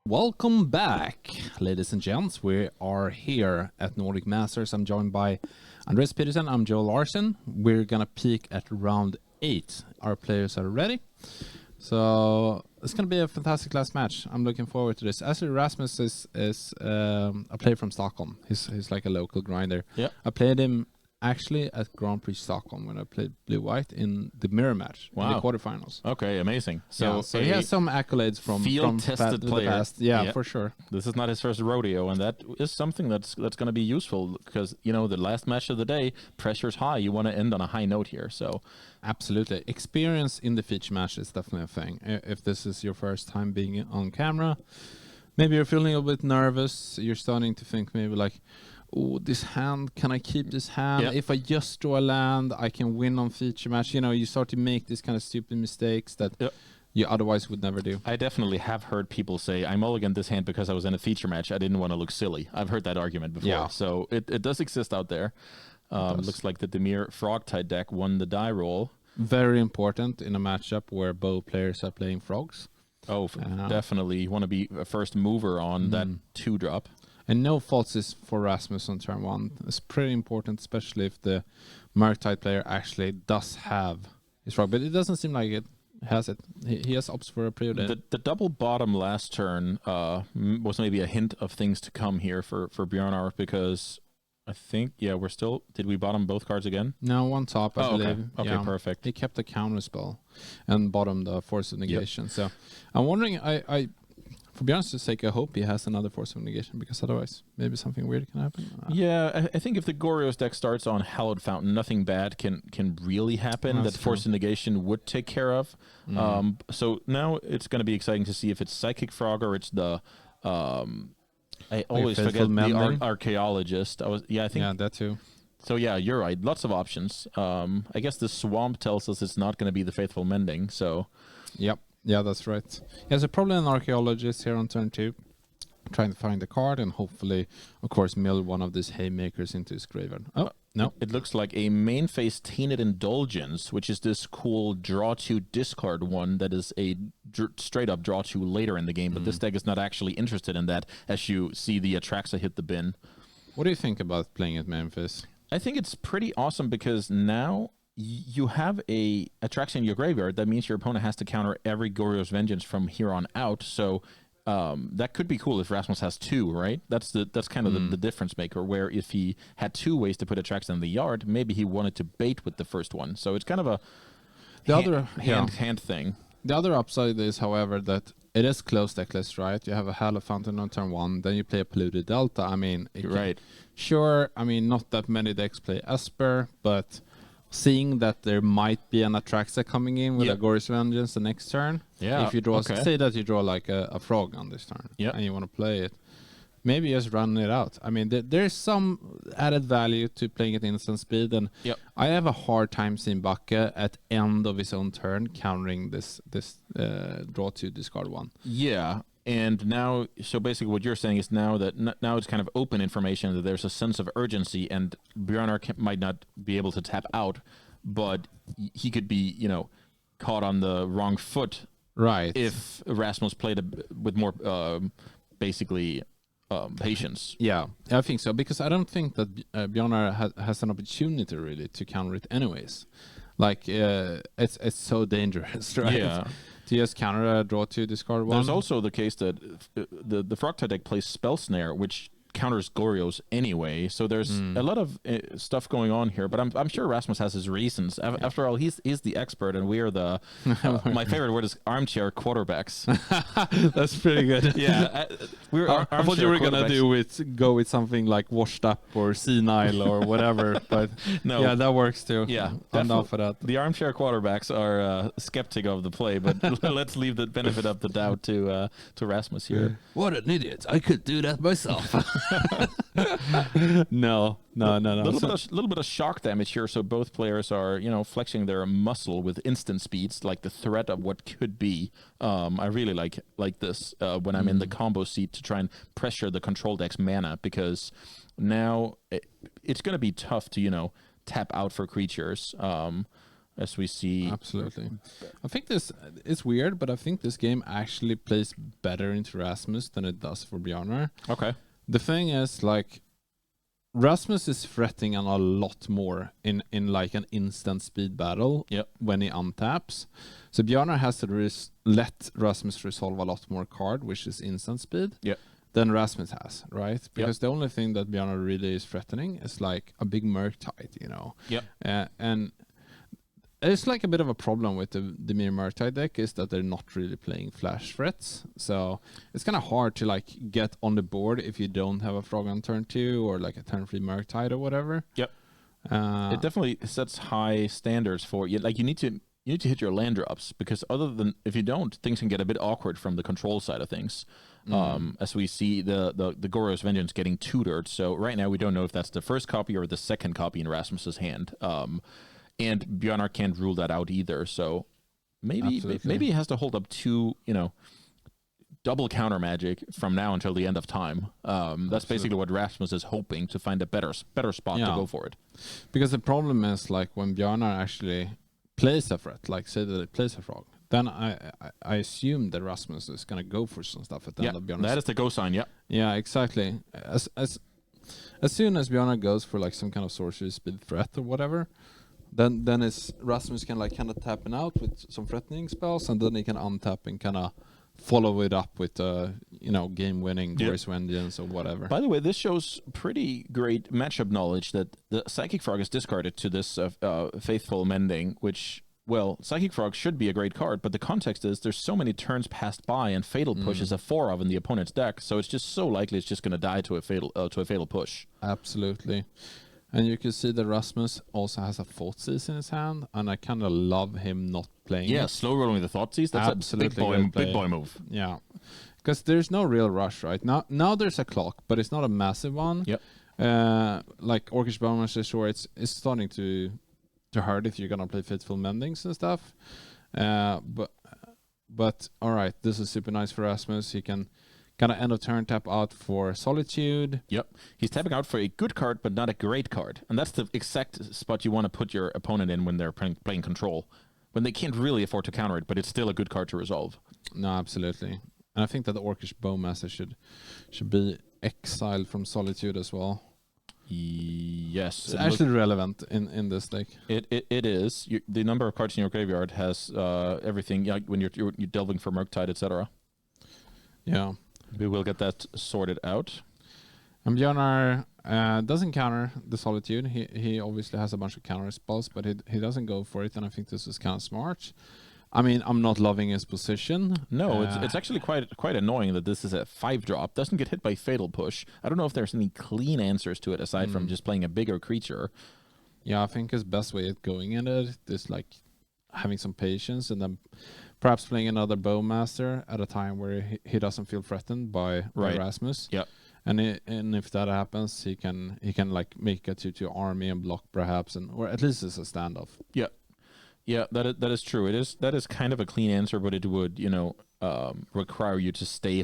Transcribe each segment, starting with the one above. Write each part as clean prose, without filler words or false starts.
Welcome back, ladies and gents. We are here at Nordic Masters. I'm joined by Andreas Peterson. I'm Joe Larson. We're going to peak at round 8. Our players are ready. So it's going to be a fantastic last match. I'm looking forward to this. Actually, Rasmus is a player from Stockholm. He's like a local grinder. Yeah. I played him actually at Grand Prix Stockholm when I played Blue-White in the mirror match in the quarterfinals. Okay, amazing. So he has some accolades from field-tested player. The past. Yeah, for sure. This is not his first rodeo, and that is something that's going to be useful because, you know, the last match of the day, pressure's high. You want to end on a high note here. So absolutely. Experience in the feature match is definitely a thing. If this is your first time being on camera, maybe you're feeling a bit nervous. You're starting to think maybe like, oh, this hand, can I keep this hand? Yep. If I just draw a land, I can win on feature match. You know, you start to make these kind of stupid mistakes that you otherwise would never do. I definitely have heard people say, I mulliganed this hand because I was in a feature match. I didn't want to look silly. I've heard that argument before. Yeah. So it does exist out there. Looks like the Dimir Frogtide deck won the die roll. Very important in a matchup where both players are playing frogs. Oh, definitely. You want to be a first mover on that 2-drop. And no faults for Rasmus on turn 1. It's pretty important, especially if the Murktide player actually does have his frog. But it doesn't seem like it has it. He has ops for a period. The double bottom last turn was maybe a hint of things to come here for Bjørnar, because I think, we're still... Did we bottom both cards again? No, one top, I believe. Okay, perfect. He kept the counter spell and bottom the Force of Negation. So I'm wondering, for Bjørnar's sake, I hope he has another Force of Negation, because otherwise maybe something weird can happen. Yeah, I think if the Goryo's deck starts on Hallowed Fountain, nothing bad can really happen that Force of Negation would take care of. So now it's going to be exciting to see if it's Psychic Frog or it's the... I always forget the Archaeologist. I think... Yeah, that too. So yeah, you're right. Lots of options. I guess the Swamp tells us it's not going to be the Faithful Mending, so... Yep. Yeah, that's right. There's a probably an Archaeologist here on turn 2, trying to find the card and hopefully, of course, mill one of these Haymakers into his graveyard. Oh, no. It looks like a main phase Tainted Indulgence, which is this cool draw 2 discard one that is a straight up draw 2 later in the game, but this deck is not actually interested in that, as you see the Atraxa hit the bin. What do you think about playing at Memphis? I think it's pretty awesome because now... you have a Atraxa in your graveyard. That means your opponent has to counter every Goryo's Vengeance from here on out. So that could be cool if Rasmus has 2, right? That's kind of the difference maker, where if he had 2 ways to put Atraxa in the yard, maybe he wanted to bait with the first one. So it's kind of a hand thing. The other upside is, however, that it is close decklist, right? You have a Hallowed Fountain on turn 1, then you play a Polluted Delta. I mean, sure, I mean, not that many decks play Esper, but... seeing that there might be an Atraxa coming in with a Goryo's Vengeance the next turn. Yeah. If you draw, say that you draw like a frog on this turn, and you want to play it, maybe just run it out. I mean, there's some added value to playing at instant speed, and I have a hard time seeing Bakke at end of his own turn countering this draw 2 discard 1. Yeah. And now, so basically what you're saying is now it's kind of open information that there's a sense of urgency, and Bjørnar might not be able to tap out, but he could be, caught on the wrong foot. Right. If Rasmus played with more, patience. Yeah, I think so, because I don't think that Bjørnar has an opportunity really to counter it anyways. Like, it's so dangerous, right? Yeah. To just counter a draw 2 discard 1. There's also the case that the Frogtide deck plays Spell Snare, which counters Goryo's anyway. So there's a lot of stuff going on here. But I'm sure Rasmus has his reasons. After all, he's the expert, and we are the my favorite word is armchair quarterbacks. That's pretty good. Yeah, I thought you were gonna go with something like washed up or senile or whatever. But no, yeah, that works too. Yeah, I'm down for that. The armchair quarterbacks are skeptic of the play, but let's leave the benefit of the doubt to Rasmus here. What an idiot! I could do that myself. No. A little bit of shock damage here, so both players are, flexing their muscle with instant speeds, like the threat of what could be. I really like this when I'm in the combo seat to try and pressure the control deck's mana, because now it's going to be tough to, tap out for creatures. as we see. Absolutely. I think this is weird, but I think this game actually plays better into Rasmus than it does for Bjørnar. Okay. The thing is, like, Rasmus is threatening a lot more in like an instant speed battle when he untaps. So Bjørnar has to let Rasmus resolve a lot more card, which is instant speed, than Rasmus has, right? Because the only thing that Bjørnar really is threatening is like a big Murktide, you know? And it's like a bit of a problem with the Dimir Murktide deck is that they're not really playing flash threats. So it's kind of hard to like get on the board if you don't have a frog on turn 2 or like a turn 3 Murktide or whatever. It definitely sets high standards for you. Like you need to hit your land drops, because other than if you don't, things can get a bit awkward from the control side of things. As we see the Goryo's Vengeance getting tutored. So right now we don't know if that's the first copy or the second copy in Rasmus's hand. And Bjørnar can't rule that out either. So maybe he has to hold up 2, double counter magic from now until the end of time. That's basically what Rasmus is hoping, to find a better spot to go for it. Because the problem is, like, when Bjørnar actually plays a threat, like say that it plays a frog, then I assume that Rasmus is gonna go for some stuff at the end of Bjørnar's. That is the go sign. Yeah, exactly. As soon as Bjørnar goes for like some kind of sorcery speed threat or whatever, then it's Rasmus can like kind of tapping out with some threatening spells, and then he can untap and kind of follow it up with game winning Goryo's Vengeance or whatever. By the way, this shows pretty great matchup knowledge that the Psychic Frog is discarded to this Faithful Mending, which, well, Psychic Frog should be a great card, but the context is there's so many turns passed by, and Fatal Push is a 4 of in the opponent's deck, so it's just so likely it's just going to die to a fatal push. Absolutely. And you can see that Rasmus also has a Thoughtseize in his hand, and I kind of love him not playing it. Slow rolling the Thoughtseize, that's absolutely a big boy move. Yeah, because there's no real rush right now. There's a clock, but it's not a massive one. Like Orcish Bowmaster, sure, it's starting to hurt if you're gonna play Faithful Mendings and stuff. But all right, this is super nice for Rasmus. He can kind of end of turn tap out for Solitude. He's tapping out for a good card, but not a great card. And that's the exact spot you want to put your opponent in when they're playing control. When they can't really afford to counter it, but it's still a good card to resolve. No, absolutely. And I think that the Orcish Bowmaster should be exiled from Solitude as well. Yes. It's actually relevant in this deck. It is. The number of cards in your graveyard has everything, when you're delving for Murktide, etc. Yeah. We will get that sorted out. And Bjørnar doesn't counter the Solitude. He obviously has a bunch of counter spells, but he doesn't go for it, and I think this is kind of smart. I mean, I'm not loving his position. No, it's actually quite annoying that this is a 5-drop. Doesn't get hit by Fatal Push. I don't know if there's any clean answers to it aside from just playing a bigger creature. Yeah, I think his best way of going in it is like having some patience, and then perhaps playing another Bowmaster at a time where he doesn't feel threatened by Rasmus. And if that happens, he can like make a 2/2 army and block perhaps, or at least it's a standoff. Yeah, that is true. That is kind of a clean answer, but it would require you to stay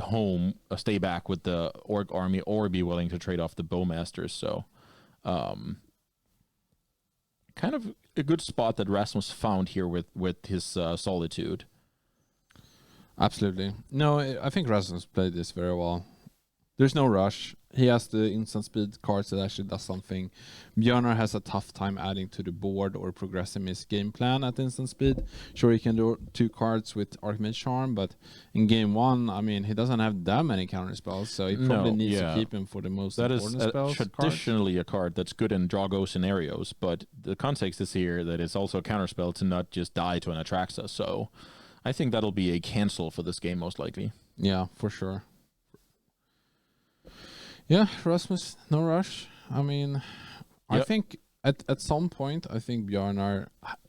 back with the Orc army, or be willing to trade off the Bowmasters. So, kind of a good spot that Rasmus found here with his Solitude. Absolutely. No, I think Rasmus played this very well. There's no rush. He has the instant speed cards that actually does something. Bjørnar has a tough time adding to the board or progressing his game plan at instant speed. Sure, he can do 2 cards with Archmage Charm, but in game 1, I mean, he doesn't have that many counter spells, so he probably needs to keep him for the most important spells. That is traditionally a card that's good in draw-go scenarios, but the context is here that it's also a counterspell to not just die to an Atraxa, so I think that'll be a cancel for this game most likely. Yeah, for sure. Yeah, Rasmus, no rush. I mean, I think at some point, I think Bjørnar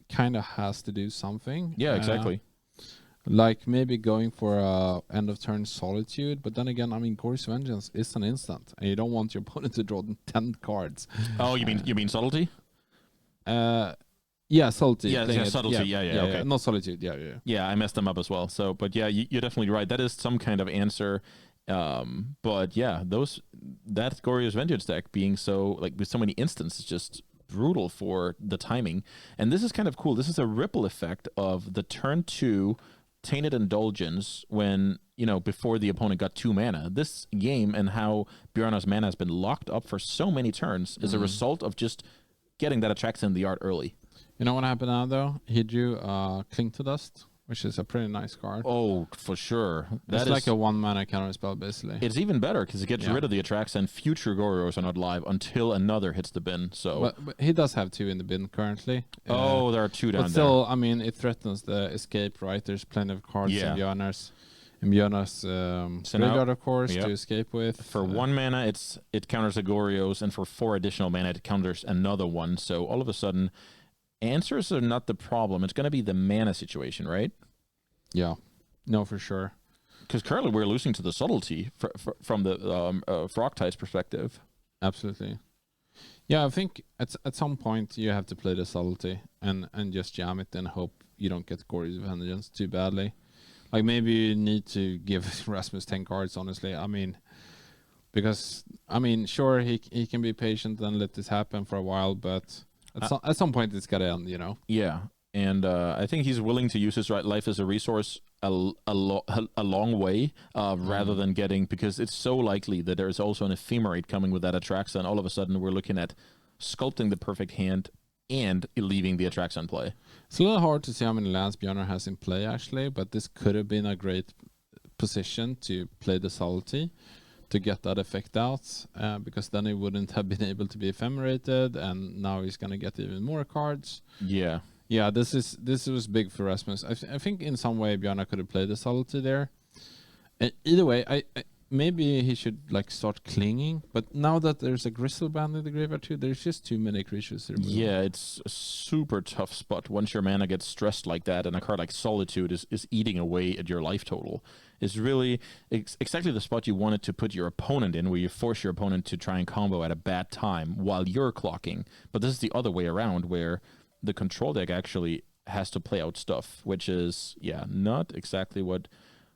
kind of has to do something. Yeah, exactly. Like maybe going for a end of turn Solitude, but then again, I mean, Goryo's Vengeance is an instant, and you don't want your opponent to draw 10 cards. Oh, you mean Subtlety? Yeah, Subtlety. Yeah, Subtlety. Yeah, okay. Not Solitude. Yeah. Yeah, I messed them up as well. So, but yeah, you're definitely right. That is some kind of answer. But yeah, that Goryo's Vengeance deck being so, like, with so many instances, just brutal for the timing. And this is kind of cool. This is a ripple effect of the turn 2 Tainted Indulgence when, before the opponent got 2 mana. This game and how Bjørnar's mana has been locked up for so many turns is a result of just getting that Attraction in the art early. You know what happened now, though? He drew Cling to Dust, which is a pretty nice card. Oh, for sure. It's like a 1 mana counter spell, basically. It's even better because it gets rid of the Attraction and future Goryos are not live until another hits the bin. So, but he does have 2 in the bin currently. There are 2 down there. But still, I mean, it threatens the escape, right? There's plenty of cards in Bjørnar's graveyard, of course, to escape with. For 1 mana, it counters the Goryos, and for 4 additional mana, it counters another one. So all of a sudden, answers are not the problem. It's going to be the mana situation, right? Yeah. No, for sure. Because currently we're losing to the subtlety from the Murktide's perspective. Absolutely. Yeah, I think at some point you have to play the subtlety and just jam it and hope you don't get Goryo's Vengeance too badly. Like, maybe you need to give Rasmus 10 cards, honestly. I mean, because, sure, he can be patient and let this happen for a while, but at some point it's got to end, Yeah, and I think he's willing to use his life as a resource a long way rather than getting, because it's so likely that there's also an Ephemerate coming with that Attraction, and all of a sudden we're looking at sculpting the perfect hand and leaving the Attraction play. It's a little hard to see how many lands Bjørnar has in play, actually, but this could have been a great position to play the subtlety to get that effect out, because then he wouldn't have been able to be ephemerated, and now he's going to get even more cards. Yeah. Yeah, this was big for Rasmus. I think in some way Bjørnar could have played the subtlety there. Either way, I maybe he should start clinging, but now that there's a Griselbrand in the graveyard too, there's just too many creatures to remove. Yeah, it's a super tough spot once your mana gets stressed like that, and a card like Solitude is eating away at your life total. It's really exactly the spot you wanted to put your opponent in, where you force your opponent to try and combo at a bad time while you're clocking. But this is the other way around, where the control deck actually has to play out stuff, which is not exactly what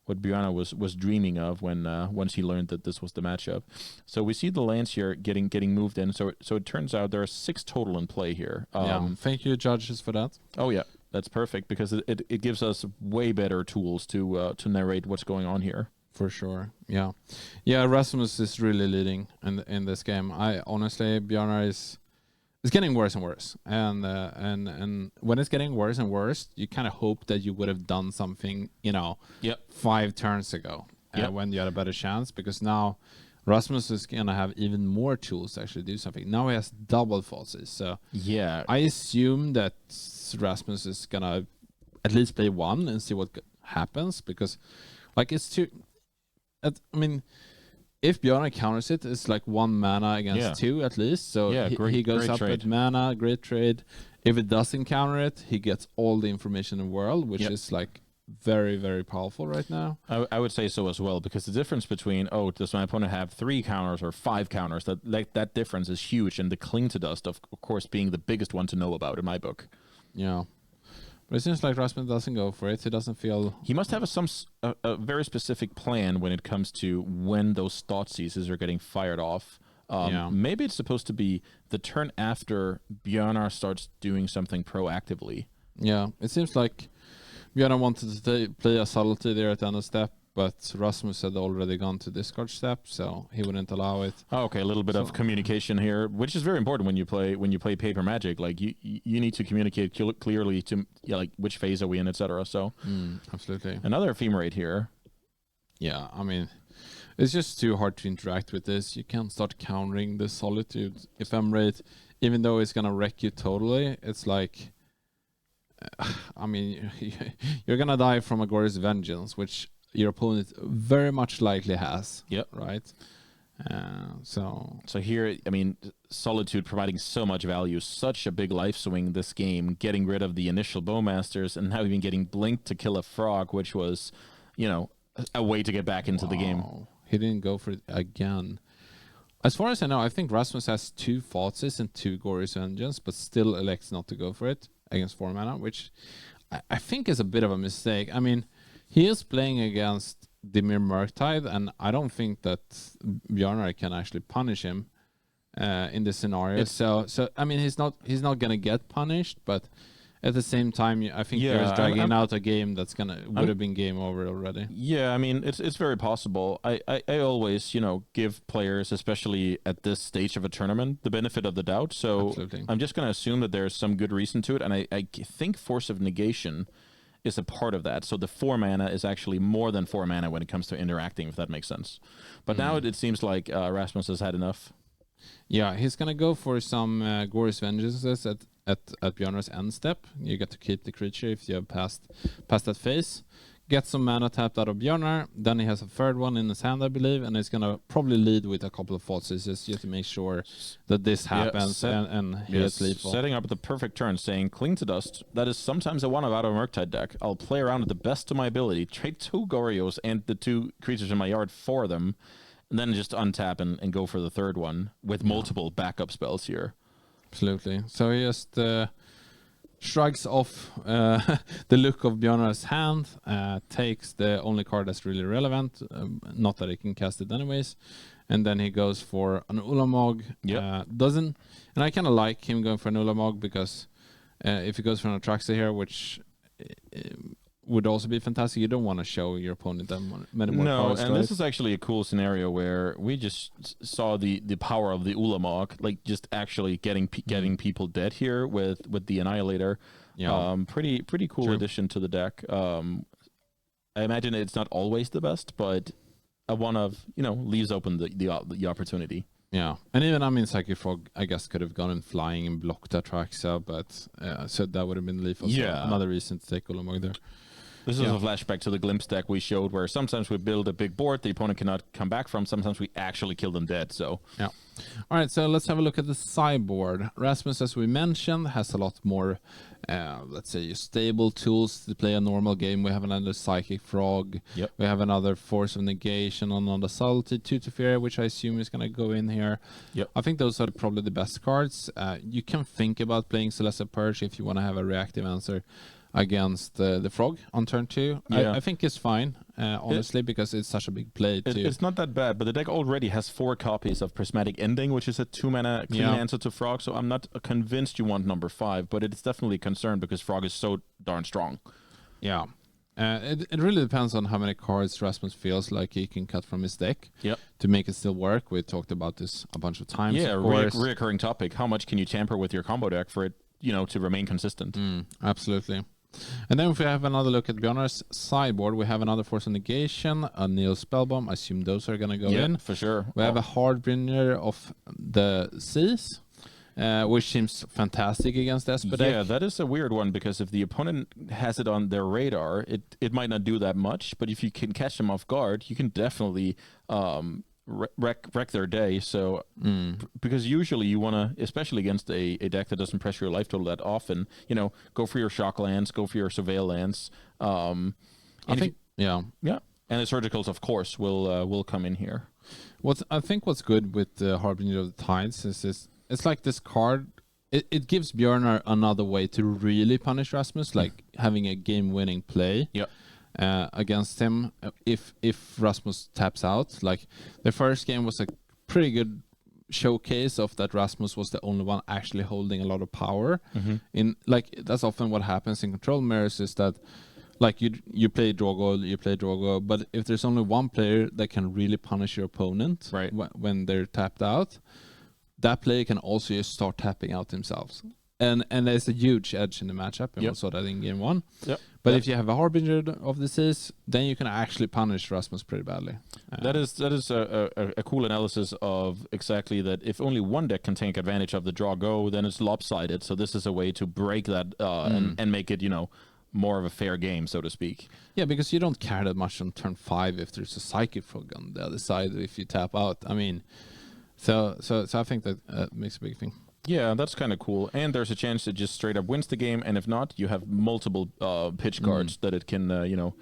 Bjørnar was dreaming of when once he learned that this was the matchup. So we see the lands here getting moved in. So it turns out there are 6 total in play here. Thank you, judges, for that. Oh yeah, that's perfect, because it gives us way better tools to narrate what's going on here. For sure, yeah. Rasmus is really leading in this game. I honestly, Bjørnar is. It's getting worse and worse, and when it's getting worse and worse, you kind of hope that you would have done something, 5 turns ago, when you had a better chance, because now Rasmus is gonna have even more tools to actually do something. Now he has double falsies, so I assume that Rasmus is gonna at least play 1 and see what happens, because it's too. If Bjørnar counters it, it's 1 mana against 2 at least. So he goes up with mana, great trade. If it doesn't counter it, he gets all the information in the world, which is very, very powerful right now. I would say so as well, because the difference between, does my opponent have 3 counters or 5 counters, that difference is huge. And the Cling to Dust, of course, being the biggest one to know about in my book. Yeah. But it seems like Rasmus doesn't go for it. He doesn't feel... He must have a very specific plan when it comes to when those thought seizes are getting fired off. Maybe it's supposed to be the turn after Bjørnar starts doing something proactively. Yeah, it seems like Bjørnar wanted to play a subtlety there at the end of step, but Rasmus had already gone to discard step, so he wouldn't allow it. Oh, okay, a little bit of communication here, which is very important when you play Paper Magic. You need to communicate clearly to which phase are we in, etc. So absolutely. Another Ephemerate here. Yeah, it's just too hard to interact with this. You can't start countering the Solitude Ephemerate, even though it's gonna wreck you totally. It's you're gonna die from a Goryo's Vengeance, which your opponent very much likely has. Yep. Right? So here, Solitude providing so much value, such a big life swing this game, getting rid of the initial Bowmasters, and now even getting Blinked to kill a frog, which was, a way to get back into the game. He didn't go for it again. As far as I know, I think Rasmus has 2 Falsies and 2 Goryo's Vengeance, but still elects not to go for it against 4 mana, which I think is a bit of a mistake. He is playing against Dimir Murktide, and I don't think that Bjørnar can actually punish him in this scenario. So I mean, he's not gonna get punished, but at the same time, I think there's dragging out a game that's would have been game over already. Yeah, I mean, it's very possible. I always, give players, especially at this stage of a tournament, the benefit of the doubt. So Absolutely. I'm just going to assume that there's some good reason to it. And I think Force of Negation is a part of that. So the 4 mana is actually more than 4 mana when it comes to interacting, if that makes sense. But now it seems like Rasmus has had enough. Yeah, he's gonna go for some Goryo's Vengeances at Bjørnar's end step. You get to keep the creature if you have passed that phase. Get some mana tapped out of Bjørnar. Then he has a third one in his hand, I believe, and he's gonna probably lead with a couple of False Seizures just to make sure that this happens and he gets lethal. Setting up the perfect turn, saying Cling to Dust. That is sometimes a 1 out of a Murktide deck. I'll play around at the best of my ability, trade 2 Goryos and the 2 creatures in my yard for them, and then just untap and go for the third one with multiple backup spells here. Absolutely. So he just shrugs off the look of Bjørnar's hand, takes the only card that's really relevant, not that he can cast it anyways, and then he goes for an Ulamog. And I kind of like him going for an Ulamog because if he goes for an Atraxa here, which would also be fantastic. You don't want to show your opponent that many more cards. No, and this is actually a cool scenario where we just saw the power of the Ulamog, like just actually getting people dead here with the Annihilator. Yeah, pretty cool addition to the deck. I imagine it's not always the best, but one of leaves open the opportunity. Yeah, and even Psychic Frog, I guess, could have gone in flying and blocked Atraxa, but so that would have been lethal. So another reason to take Ulamog there. This is a flashback to the Glimpse deck we showed, where sometimes we build a big board the opponent cannot come back from. Sometimes we actually kill them dead. So yeah. All right, so let's have a look at the sideboard. Rasmus, as we mentioned, has a lot more, let's say, stable tools to play a normal game. We have another Psychic Frog. Yep. We have another Force of Negation, another Subtlety, Tutor, which I assume is going to go in here. Yep. I think those are probably the best cards. You can think about playing Celestial Purge if you want to have a reactive answer against the Frog on turn 2. Yeah. I think it's fine, honestly, because it's such a big play. It's not that bad, but the deck already has 4 copies of Prismatic Ending, which is a 2-mana clean answer to Frog, so I'm not convinced you want number 5, but it's definitely a concern because Frog is so darn strong. Yeah. It really depends on how many cards Rasmus feels like he can cut from his deck to make it still work. We talked about this a bunch of times. Yeah, reoccurring topic. How much can you tamper with your combo deck for it, to remain consistent? Absolutely. And then if we have another look at Bjørnar's sideboard, we have another Force of Negation, a Neo Spellbomb. I assume those are going to go in. For sure. We have a Hardbringer of the Seas, which seems fantastic against Esper deck. Yeah, that is a weird one, because if the opponent has it on their radar, it might not do that much, but if you can catch them off guard, you can definitely wreck their day. So because usually you want to, especially against a deck that doesn't pressure your life total that often, go for your shock lands, go for your surveil lands. And the surgicals, of course, will come in here. I think what's good with the Harbinger of the Tides is it's like this card. It gives Bjørnar another way to really punish Rasmus, like having a game-winning play. Yeah. Against him if Rasmus taps out. Like the first game was a pretty good showcase of that Rasmus was the only one actually holding a lot of power. In like that's often what happens in control mirrors, is that like you play Drogo, but if there's only one player that can really punish your opponent when they're tapped out, that player can also just start tapping out themselves. And there's a huge edge in the matchup, and we saw that in game 1. But if you have a Harbinger of the Seas, then you can actually punish Rasmus pretty badly. That is a cool analysis of exactly that. If only one deck can take advantage of the draw go, then it's lopsided. So this is a way to break that and make it more of a fair game, so to speak. Yeah, because you don't care that much on turn 5 if there's a Psychic Frog on the other side if you tap out. I mean, so I think that makes a big thing. Yeah, that's kind of cool. And there's a chance it just straight up wins the game. And if not, you have multiple pitch cards that it can,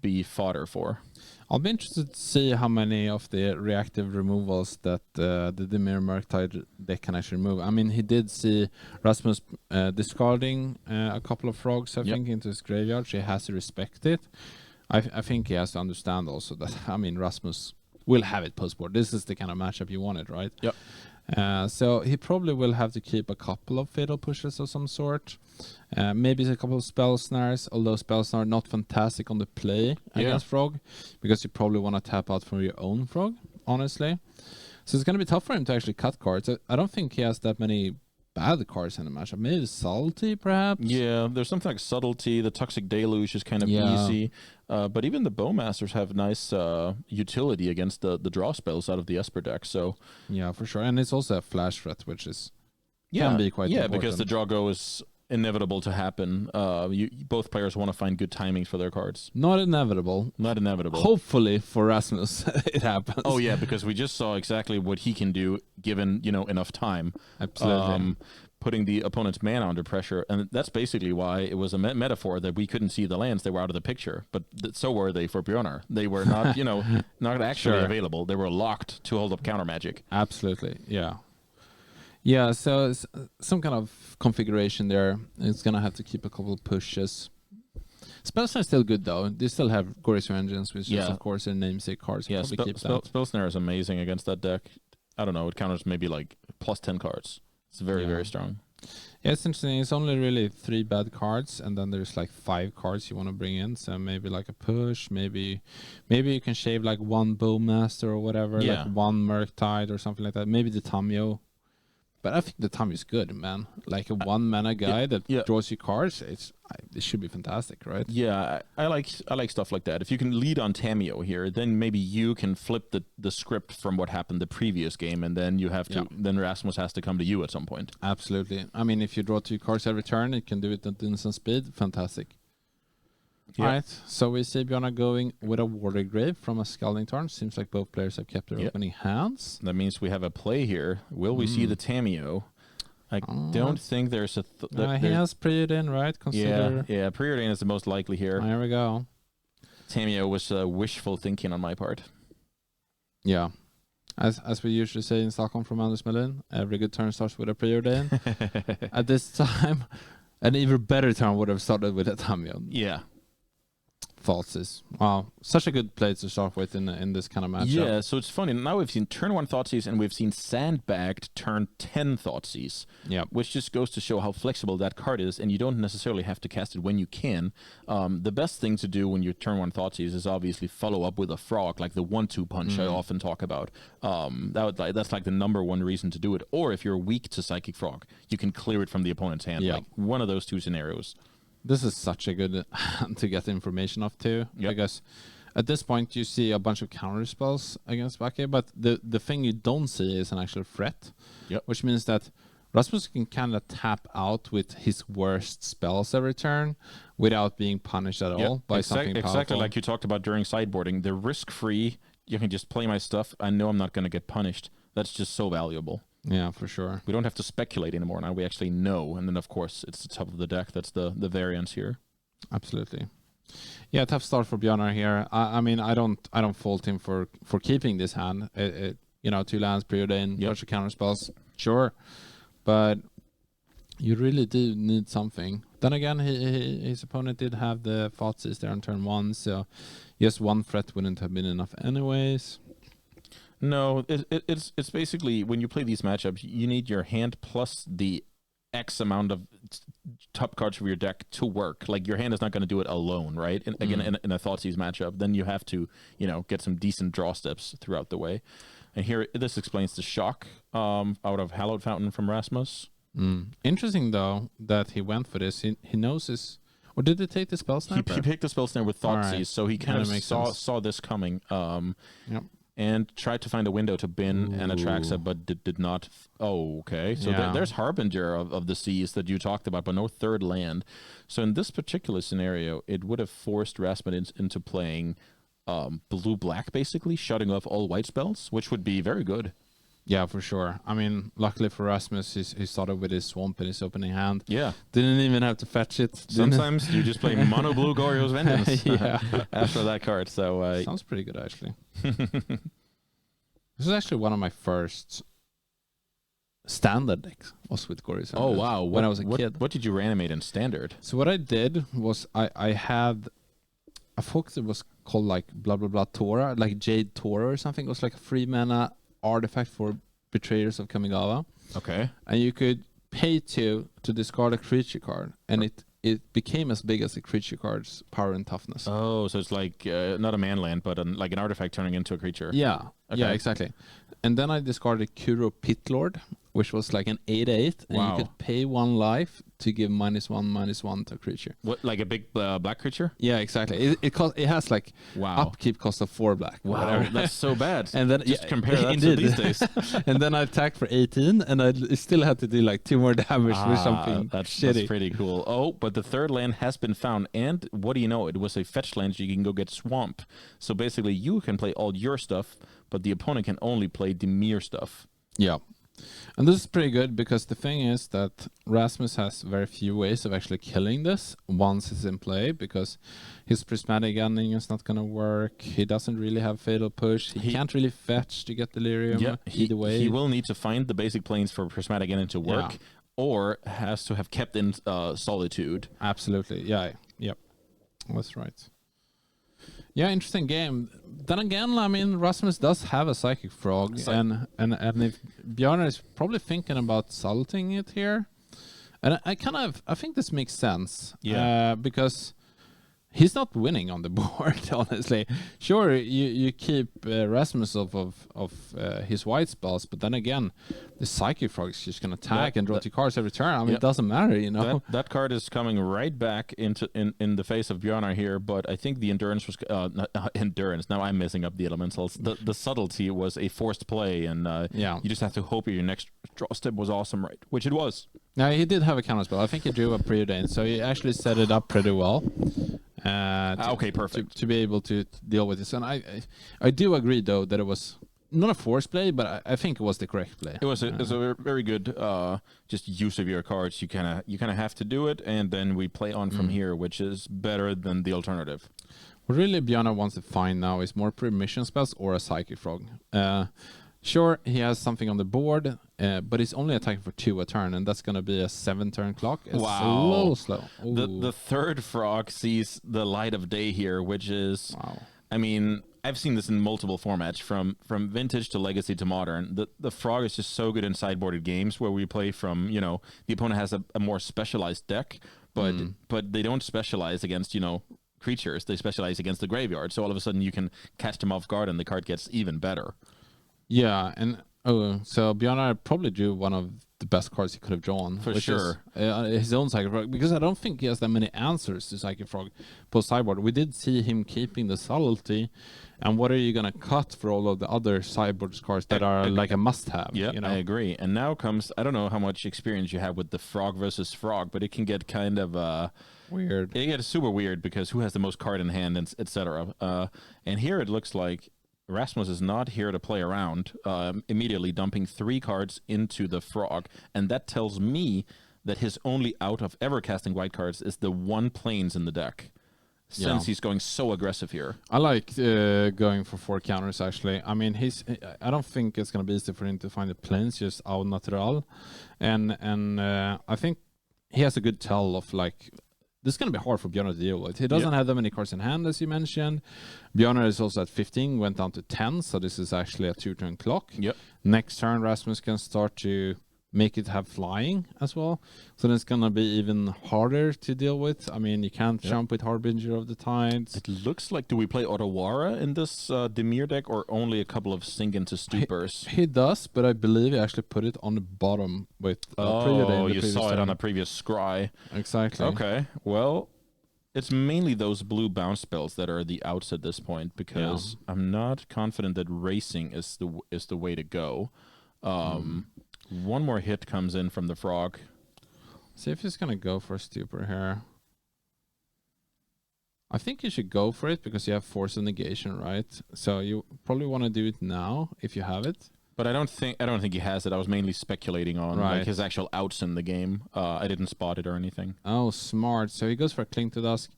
be fodder for. I'll be interested to see how many of the reactive removals that the Dimir Murktide deck can actually remove. I mean, he did see Rasmus discarding a couple of frogs, I think, into his graveyard. So he has to respect it. I think he has to understand also that, Rasmus will have it post-board. This is the kind of matchup you wanted, right? Yep. So he probably will have to keep a couple of fatal pushes of some sort. Maybe a couple of spell snares, although spell snare not fantastic on the play against Frog, because you probably want to tap out for your own Frog, honestly. So it's going to be tough for him to actually cut cards. I don't think he has that many bad cards in the matchup. Maybe Salty, perhaps? Yeah, there's something like Subtlety. The Toxic Deluge is kind of easy. But even the Bowmasters have nice utility against the draw spells out of the Esper deck. So yeah, for sure. And it's also a flash threat, which is can be quite important. Because the draw go is inevitable to happen. Both players want to find good timings for their cards. Not inevitable. Not inevitable. Hopefully for Rasmus it happens. Oh yeah, because we just saw exactly what he can do given, enough time. Absolutely. Putting the opponent's mana under pressure, and that's basically why it was a metaphor that we couldn't see the lands. They were out of the picture, but so were they for Bjørnar. They were not, not actually available. They were locked to hold up counter magic. Absolutely, yeah. Yeah, so some kind of configuration there. It's going to have to keep a couple of pushes. Spell Snare is still good, though. They still have Goryo's Vengeance, which is, of course, their namesake cards. Yeah, Spell Snare is amazing against that deck. I don't know, it counters maybe like plus 10 cards. It's very, very strong. Yeah, it's interesting. It's only really 3 bad cards, and then there's like 5 cards you want to bring in. So maybe like a push, maybe you can shave like 1 Bowmaster or whatever, like 1 Murktide or something like that. Maybe the Tamio. But I think the Tamio is good, man. Like a 1 mana guy that draws you cards, it should be fantastic, right? Yeah, I like stuff like that. If you can lead on Tamio here, then maybe you can flip the script from what happened the previous game, and then you have to. Then Rasmus has to come to you at some point. Absolutely. I mean, if you draw 2 cards every turn, it can do it at instant speed. Fantastic. All right, so we see Bjørnar going with a Warder Grave from a Scalding Tarn. Seems like both players have kept their opening hands. That means we have a play here. Will we see the Tamio? I don't think there's a... he has Preordain, right? Yeah, Preordain is the most likely here. There we go. Tamio was wishful thinking on my part. Yeah. As we usually say in Stockholm from Anders Melin, every good turn starts with a Preordain. At this time, an even better turn would have started with a Tamio. Yeah. Thoughtseize. Wow, such a good play to start with in this kind of matchup. Yeah, so it's funny. Now we've seen turn 1 Thoughtseize and we've seen sandbagged turn 10 Thoughtseize. Yeah, which just goes to show how flexible that card is, and you don't necessarily have to cast it when you can. The best thing to do when you turn 1 Thoughtseize is obviously follow up with a frog, like the 1-2 punch I often talk about. That's like the #1 reason to do it. Or if you're weak to Psychic Frog, you can clear it from the opponent's hand. Like one of those 2 scenarios. This is such a good hand to get information off too, because at this point you see a bunch of counter spells against Bakke, but the thing you don't see is an actual threat, which means that Rasmus can kind of tap out with his worst spells every turn without being punished at all by something powerful. Exactly like you talked about during sideboarding. They're risk-free. You can just play my stuff. I know I'm not going to get punished. That's just so valuable. Yeah, for sure. We don't have to speculate anymore now. We actually know. And then, of course, it's the top of the deck. That's the variance here. Absolutely. Yeah, tough start for Bjørnar here. I mean, I don't fault him for keeping this hand. 2 lands, Preordain, bunch of counter spells. Sure. But you really do need something. Then again, his opponent did have the Thoughtseize there on turn 1, so just 1 threat wouldn't have been enough anyways. No, it's basically when you play these matchups, you need your hand plus the X amount of top cards from your deck to work. Like your hand is not going to do it alone, right? And again, in a Thoughtseize matchup, then you have to, get some decent draw steps throughout the way. And here, this explains the shock out of Hallowed Fountain from Rasmus. Interesting though that he went for this. He knows his. Or did he take the Spell Snare? He picked the Spell Snare with Thoughtseize, so he kind of saw this coming. And tried to find a window to bin and Atraxa, but did not. Oh, okay. So there's Harbinger of the Seas that you talked about, but no 3rd land. So in this particular scenario, it would have forced Rasmus into playing blue-black, basically, shutting off all white spells, which would be very good. Yeah, for sure. I mean, luckily for Rasmus, he started with his Swamp in his opening hand. Yeah. Didn't even have to fetch it. Sometimes you just play mono blue Goryo's Vengeance after that card. So sounds pretty good, actually. This is actually one of my first standard decks was with Goryo's Vengeance. Oh, wow. When I was a kid. What did you reanimate in standard? So what I did was I had a focus that was called like blah, blah, blah Tora, like Jade Tora or something. It was like a 3 mana artifact for Betrayers of Kamigawa, Okay. and you could pay 2 to discard a creature card, and it became as big as the creature card's power and toughness. Oh, so it's like not a man land, but like an artifact turning into a creature. Yeah, yeah, Okay. exactly. And then I discarded Kuro Pitlord, which was like an 8/8, and Wow. you could pay 1 life to give -1/-1 to a creature. What, like a big black creature? Yeah, exactly. It has like Wow. upkeep cost of 4 black. Wow, whatever. that's so bad. And then Just compare that indeed. to these days. And then I attacked for 18, and I still had to do like 2 more damage for something that's shitty. pretty cool. Oh, but the third land has been found, and what do you know? It was a fetch land, so you can go get Swamp. So basically, you can play all your stuff, but the opponent can only play Dimir stuff. Yeah. And this is pretty good because the thing is that Rasmus has very few ways of actually killing this once it's in play, because his prismatic ending is not going to work. He doesn't really have fatal push. He can't really fetch to get delirium either way. He will need to find the basic planes for prismatic ending to work, Yeah. or has to have kept in solitude. Absolutely. Yeah. Yep. That's right. Yeah, interesting game. Then again, I mean, Rasmus does have a Psychic Frog, and if Bjørnar is probably thinking about salting it here, and I think this makes sense. Yeah. Because he's not winning on the board, honestly. Sure, you keep Rasmus of his white spells, but then again, the Psychic Frog is just going to attack and draw 2 cards every turn. I mean, it doesn't matter, you know. That card is coming right back into in the face of Bjørnar here, but I think the endurance was not endurance. Now I'm messing up the elementals. The subtlety was a forced play, and you just have to hope your next draw step was awesome, right? Which it was. Yeah, he did have a counter spell. I think he drew a preordained, so he actually set it up pretty well. Okay, perfect. To be able to deal with this, and I do agree though that it was not a forced play, but I think it was the correct play. It was a very good just use of your cards. You kind of have to do it, and then we play on from here, which is better than the alternative. What really Bjørnar wants to find now is more permission spells or a Psychic Frog. Sure, he has something on the board, but he's only attacking for 2 a turn, and that's going to be a 7-turn clock. It's a little slow. The third frog sees the light of day here, which is, I mean, I've seen this in multiple formats, from vintage to legacy to modern. The frog is just so good in sideboarded games where we play from, you know, the opponent has a more specialized deck, but they don't specialize against, you know, creatures. They specialize against the graveyard. So all of a sudden you can catch them off guard and the card gets even better. Yeah, and so Bjørnar probably drew one of the best cards he could have drawn. For sure. His own Psychic Frog, because I don't think he has that many answers to Psychic Frog post sideboard. We did see him keeping the subtlety, and what are you going to cut for all of the other sideboard cards that are like a must-have? Yeah, you know? I agree. And now comes, I don't know how much experience you have with the frog versus frog, but it can get kind of weird. It gets super weird because who has the most card in hand, and etc. And here it looks like Rasmus is not here to play around, immediately dumping 3 cards into the frog. And that tells me that his only out of ever casting white cards is the 1 planes in the deck, since he's going so aggressive here. I like going for 4 counters, actually. I mean, I don't think it's going to be easy for him to find the planes just au natural. And I think he has a good tell of, like, this is going to be hard for Bjørnar to deal with. He doesn't have that many cards in hand, as you mentioned. Bjørnar is also at 15, went down to 10, so this is actually a 2-turn clock. Yep. Next turn, Rasmus can start to make it have flying as well. So then it's going to be even harder to deal with. I mean, you can't jump with Harbinger of the Tides. It looks like, do we play Otawara in this Dimir deck, or only a couple of Sink into Stupors? He does, but I believe he actually put it on the bottom with you saw it on a previous scry. Exactly. Okay, well, it's mainly those blue bounce spells that are the outs at this point, because I'm not confident that racing is the way to go. One more hit comes in from the frog. See if he's going to go for a stupor here. I think you should go for it because you have force and negation, right? So you probably want to do it now if you have it. But I don't think he has it. I was mainly speculating on like his actual outs in the game. I didn't spot it or anything. Oh, smart. So he goes for a Cling to Dusk.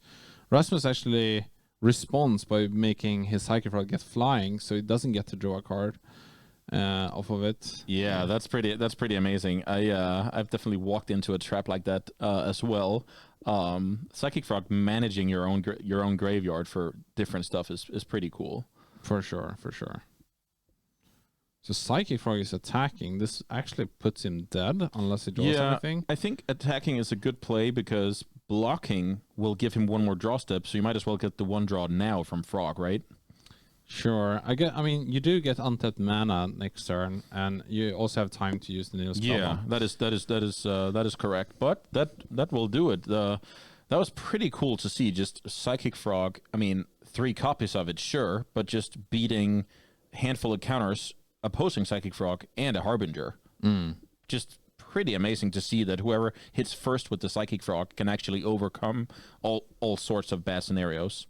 Rasmus actually responds by making his Psychic Frog get flying, so he doesn't get to draw a card off of it. Yeah, that's pretty amazing. I've definitely walked into a trap like that as well. Psychic Frog managing your own graveyard for different stuff is pretty cool. For sure, for sure. So Psychic Frog is attacking. This actually puts him dead unless he draws anything. I think attacking is a good play because blocking will give him one more draw step, so you might as well get the one draw now from Frog, right? Sure. I mean, you do get untapped mana next turn, and you also have time to use the new spell. Yeah, that is correct. But that will do it. That was pretty cool to see. Just Psychic Frog. I mean, 3 copies of it, sure, but just beating a handful of counters, opposing Psychic Frog and a Harbinger. Just pretty amazing to see that whoever hits first with the Psychic Frog can actually overcome all sorts of bad scenarios.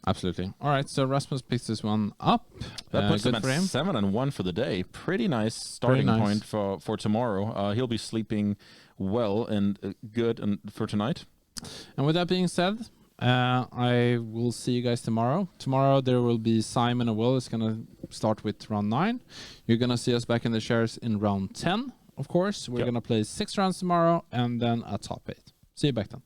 Absolutely. All right, so Rasmus picks this one up. That puts him at 7-1 for the day. Pretty nice starting point for tomorrow. He'll be sleeping well and good for tonight. And with that being said, I will see you guys tomorrow. Tomorrow there will be Simon and Will. It's going to start with round 9. You're going to see us back in the shares in round 10, of course. We're going to play 6 rounds tomorrow and then a top 8. See you back then.